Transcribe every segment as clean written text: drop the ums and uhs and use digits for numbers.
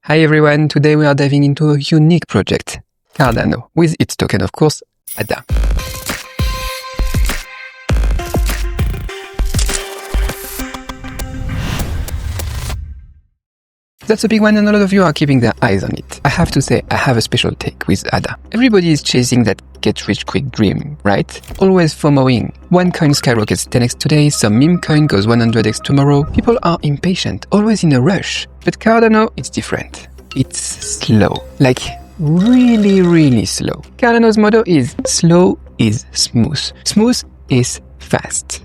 Hi everyone, today we are diving into a unique project, Cardano, with its token of course, ADA. That's a big one and a lot of you are keeping their eyes on it. I have to say, I have a special take with ADA. Everybody is chasing that get-rich-quick dream, right? Always FOMOing. One coin skyrockets 10x today, some meme coin goes 100x tomorrow. People are impatient, always in a rush. But Cardano, it's different. It's slow. Like, really slow. Cardano's motto is, slow is smooth. Smooth is fast.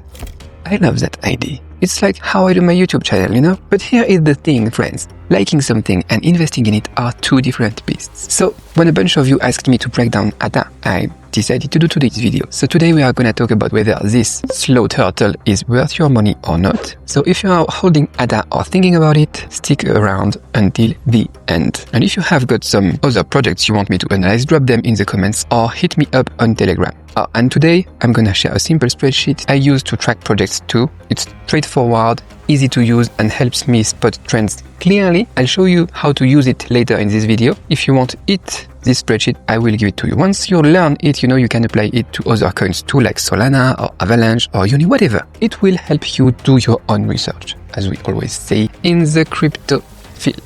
I love that idea. It's like how I do my YouTube channel, you know? But here is the thing, friends. Liking something and investing in it are two different beasts. So, when a bunch of you asked me to break down ADA, I decided to do today's video. So today we are going to talk about whether this slow turtle is worth your money or not. So if you are holding ADA or thinking about it, stick around until the end. And if you have got some other projects you want me to analyze, drop them in the comments or hit me up on Telegram. And today I'm going to share a simple spreadsheet I use to track projects too. It's straightforward, easy to use and helps me spot trends clearly. I'll show you how to use it later in this video. If you want this spreadsheet, I will give it to you. Once you learn it, you know you can apply it to other coins too, like Solana or Avalanche or Uni, whatever. It will help you do your own research, as we always say in the crypto field.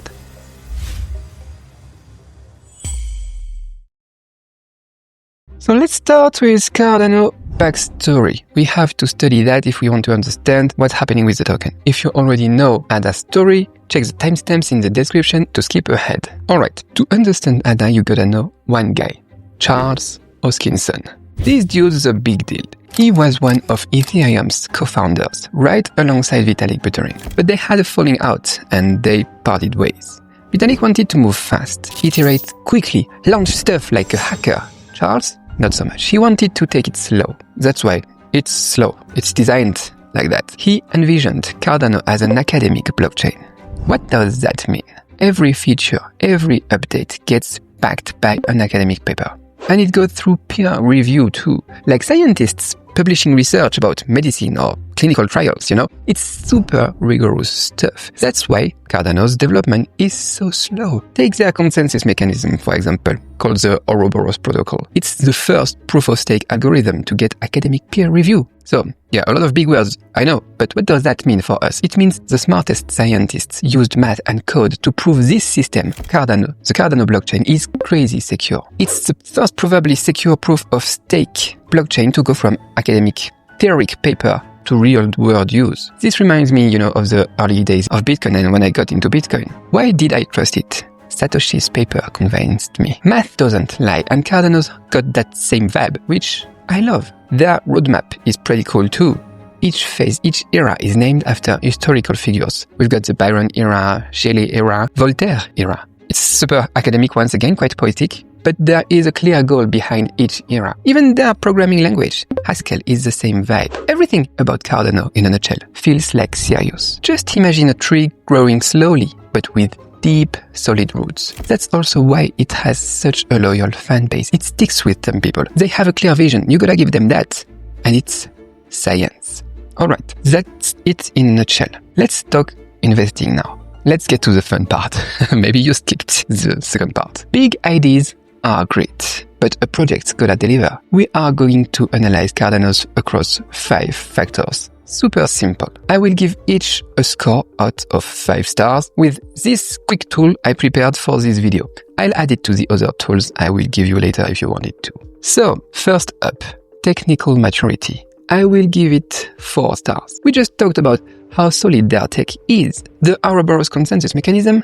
So let's start with Cardano backstory. We have to study that if we want to understand what's happening with the token. If you already know ADA's story, check the timestamps in the description to skip ahead. Alright, to understand ADA you gotta know one guy, Charles Hoskinson. This dude's a big deal. He was one of Ethereum's co-founders, right alongside Vitalik Buterin. But they had a falling out and they parted ways. Vitalik wanted to move fast, iterate quickly, launch stuff like a hacker. Charles? Not so much. He wanted to take it slow. That's why it's slow. It's designed like that. He envisioned Cardano as an academic blockchain. What does that mean? Every feature, every update gets backed by an academic paper. And it goes through peer review too, like scientists publishing research about medicine or clinical trials, you know? It's super rigorous stuff. That's why Cardano's development is so slow. Take their consensus mechanism, for example, called the Ouroboros protocol. It's the first proof-of-stake algorithm to get academic peer review. So, yeah, a lot of big words, I know, but what does that mean for us? It means the smartest scientists used math and code to prove this system, Cardano, the Cardano blockchain, is crazy secure. It's the first probably secure proof-of-stake blockchain to go from academic theoretic paper to real-world use. This reminds me, you know, of the early days of Bitcoin and when I got into Bitcoin. Why did I trust it? Satoshi's paper convinced me. Math doesn't lie, and Cardano's got that same vibe, which I love. Their roadmap is pretty cool too. Each phase, each era is named after historical figures. We've got the Byron era, Shelley era, Voltaire era. It's super academic once again, quite poetic, but there is a clear goal behind each era. Even their programming language, Haskell, is the same vibe. Everything about Cardano, in a nutshell, feels like serious. Just imagine a tree growing slowly, but with deep, solid roots. That's also why it has such a loyal fan base. It sticks with them people. They have a clear vision. You gotta give them that. And it's science. Alright, that's it in a nutshell. Let's talk investing now. Let's get to the fun part. Maybe you skipped the second part. Big ideas are great, but a project's gotta deliver. We are going to analyze Cardano's across 5 factors. Super simple. I will give each a score out of 5 stars with this quick tool I prepared for this video. I'll add it to the other tools I will give you later if you want it to. So, first up, technical maturity. I will give it 4 stars. We just talked about how solid their tech is. The Ouroboros consensus mechanism,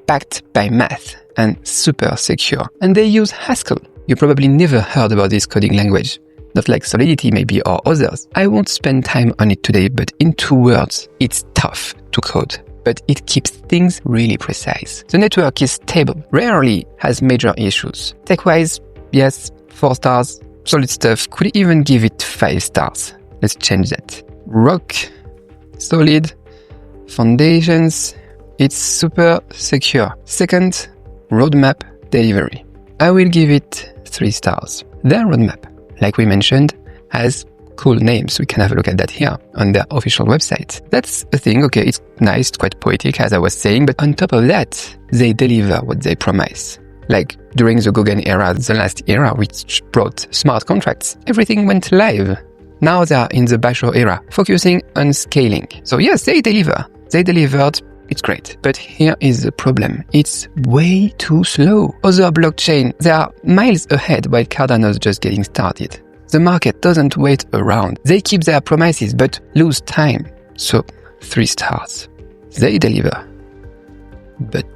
backed by math and super secure. And they use Haskell. You probably never heard about this coding language. Not like Solidity maybe or others. I won't spend time on it today, but in 2 words, it's tough to code. But it keeps things really precise. The network is stable, rarely has major issues. Tech-wise, yes, 4 stars. Solid stuff, could even give it 5 stars. Let's change that. Rock, solid, foundations, it's super secure. Second, roadmap delivery. I will give it 3 stars. Their roadmap, like we mentioned, has cool names. We can have a look at that here on their official website. That's a thing, okay, it's nice, it's quite poetic as I was saying, but on top of that, they deliver what they promise. Like during the Gauguin era, the last era, which brought smart contracts, everything went live. Now they are in the Basho era, focusing on scaling. So yes, they deliver. They delivered, it's great. But here is the problem. It's way too slow. Other blockchain, they are miles ahead while Cardano's just getting started. The market doesn't wait around. They keep their promises but lose time. So 3 stars. They deliver. But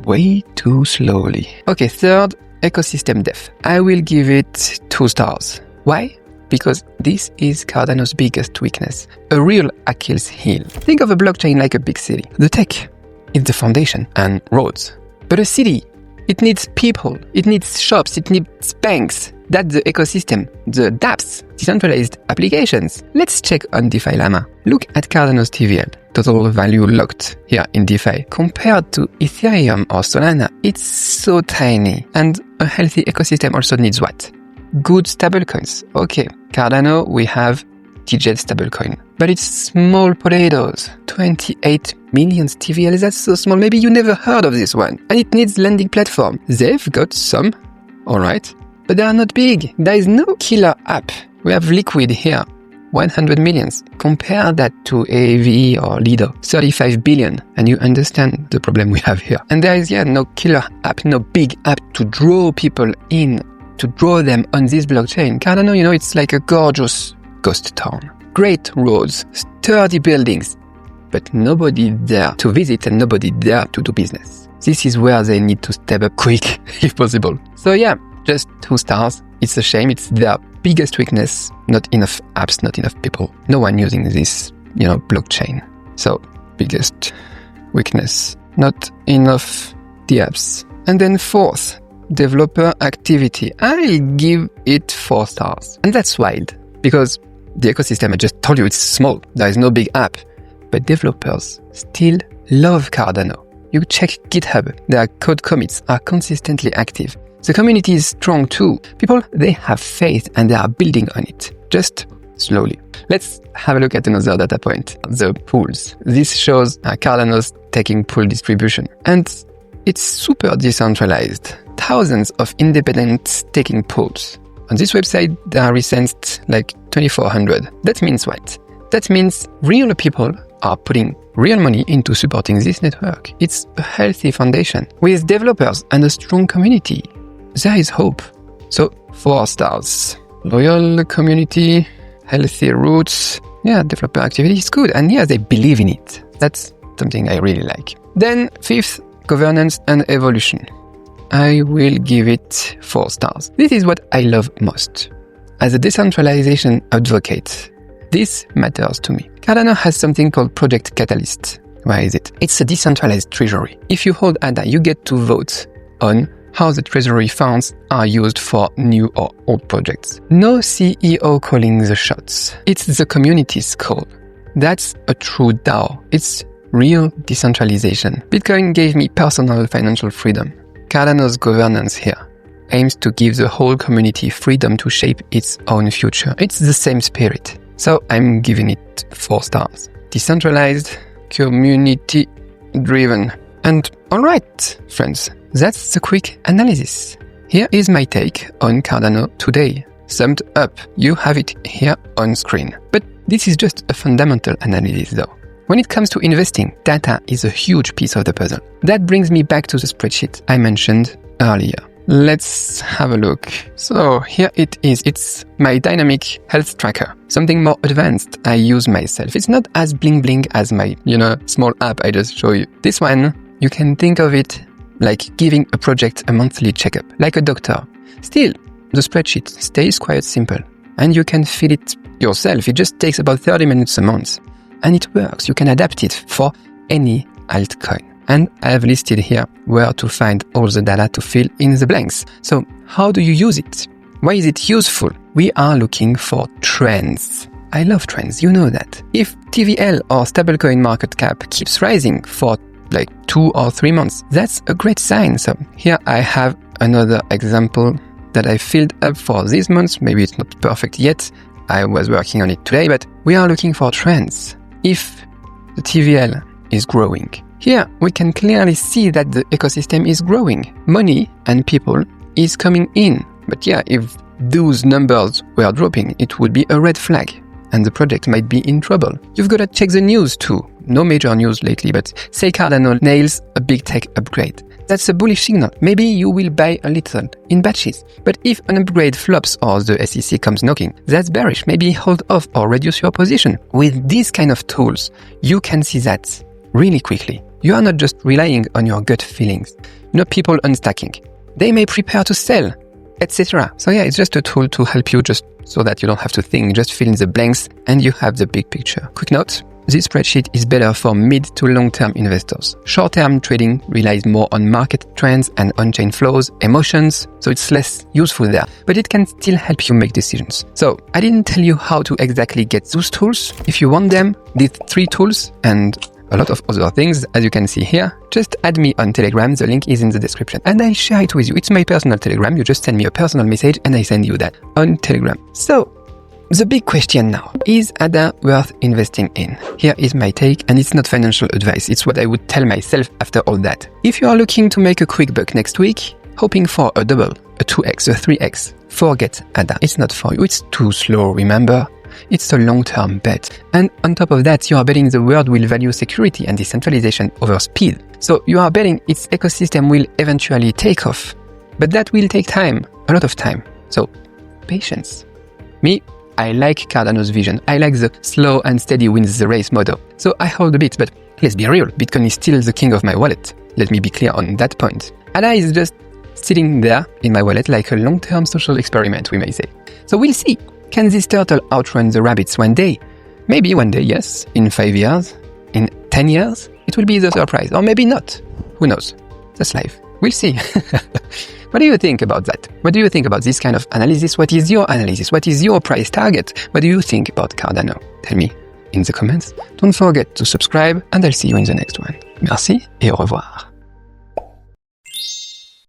way too slowly. Okay, third, ecosystem depth. I will give it 2 stars. Why? Because this is Cardano's biggest weakness, a real Achilles heel. Think of a blockchain like a big city. The tech is the foundation and roads. But a city, it needs people, it needs shops, it needs banks. That's the ecosystem, the dApps, decentralized applications. Let's check on DeFi Llama. Look at Cardano's TVL, total value locked here in DeFi. Compared to Ethereum or Solana, it's so tiny. And a healthy ecosystem also needs what? Good stablecoins. Okay, Cardano, we have TJ stablecoin. But it's small potatoes. 28 million TVL, that's so small. Maybe you never heard of this one. And it needs lending platform. They've got some, alright. But they are not big. There is no killer app. We have Liquid here, 100 millions. Compare that to AV or Lido, 35 billion. And you understand the problem we have here. And there is, no killer app, no big app to draw people in, to draw them on this blockchain. Cardano, it's like a gorgeous ghost town. Great roads, sturdy buildings, but nobody there to visit and nobody there to do business. This is where they need to step up quick, if possible. So just 2 stars. It's a shame. It's their biggest weakness. Not enough apps, not enough people. No one using this, blockchain. So, biggest weakness. Not enough apps. And then 4th, developer activity. I'll give it 4 stars. And that's wild. Because the ecosystem, I just told you, it's small. There is no big app. But developers still love Cardano. You check GitHub. Their code commits are consistently active. The community is strong too. People, they have faith and they are building on it. Just slowly. Let's have a look at another data point. The pools. This shows Cardano's taking pool distribution. And it's super decentralized. Thousands of independent staking pools. On this website, there are recensed like 2,400. That means what? That means real people are putting real money into supporting this network. It's a healthy foundation. With developers and a strong community, there is hope. So 4 stars. Loyal community, healthy roots. Developer activity is good. And they believe in it. That's something I really like. Then 5th, governance and evolution. I will give it 4 stars. This is what I love most. As a decentralization advocate, this matters to me. Cardano has something called Project Catalyst. Where is it? It's a decentralized treasury. If you hold ADA, you get to vote on how the treasury funds are used for new or old projects. No CEO calling the shots. It's the community's call. That's a true DAO. It's real decentralization. Bitcoin gave me personal financial freedom. Cardano's governance here aims to give the whole community freedom to shape its own future. It's the same spirit. So I'm giving it 4 stars. Decentralized, community-driven. And alright, friends, that's the quick analysis. Here is my take on Cardano today. Summed up, you have it here on screen. But this is just a fundamental analysis though. When it comes to investing, data is a huge piece of the puzzle. That brings me back to the spreadsheet I mentioned earlier. Let's have a look. So here it is. It's my dynamic health tracker. Something more advanced I use myself. It's not as bling bling as my, small app I just show you. This one, you can think of it like giving a project a monthly checkup, like a doctor. Still, the spreadsheet stays quite simple and you can fill it yourself. It just takes about 30 minutes a month. And it works. You can adapt it for any altcoin. And I have listed here where to find all the data to fill in the blanks. So how do you use it? Why is it useful? We are looking for trends. I love trends, you know that. If TVL or stablecoin market cap keeps rising for like 2 or 3 months, that's a great sign. So here I have another example that I filled up for this month. Maybe it's not perfect yet. I was working on it today, but we are looking for trends. If the TVL is growing, here we can clearly see that the ecosystem is growing. Money and people is coming in. But yeah, if those numbers were dropping, it would be a red flag and the project might be in trouble. You've got to check the news too. No major news lately, but say Cardano nails a big tech upgrade. That's a bullish signal. Maybe you will buy a little in batches. But if an upgrade flops or the SEC comes knocking, that's bearish. Maybe hold off or reduce your position. With these kind of tools, you can see that really quickly. You are not just relying on your gut feelings. You know, people unstacking. They may prepare to sell, etc. So yeah, it's just a tool to help you just so that you don't have to think, just fill in the blanks and you have the big picture. Quick note, this spreadsheet is better for mid to long-term investors. Short-term trading relies more on market trends and on-chain flows, emotions, so it's less useful there, but it can still help you make decisions. So I didn't tell you how to exactly get those tools. If you want them, these 3 tools and a lot of other things, as you can see here, just add me on Telegram, the link is in the description, and I share it with you. It's my personal Telegram, you just send me a personal message and I send you that on Telegram. So, the big question now, is ADA worth investing in? Here is my take, and it's not financial advice, it's what I would tell myself after all that. If you are looking to make a quick buck next week, hoping for a double, a 2x, a 3x, forget ADA. It's not for you, it's too slow, remember? It's a long-term bet. And on top of that, you are betting the world will value security and decentralization over speed. So you are betting its ecosystem will eventually take off. But that will take time, a lot of time. So, patience. Me, I like Cardano's vision. I like the slow and steady wins the race model. So I hold a bit, but let's be real, Bitcoin is still the king of my wallet. Let me be clear on that point. ADA is just sitting there in my wallet like a long-term social experiment, we may say. So we'll see. Can this turtle outrun the rabbits one day? Maybe one day, yes. In 5 years? In 10 years? It will be the surprise. Or maybe not. Who knows? That's life. We'll see. What do you think about that? What do you think about this kind of analysis? What is your analysis? What is your price target? What do you think about Cardano? Tell me in the comments. Don't forget to subscribe and I'll see you in the next one. Merci et au revoir.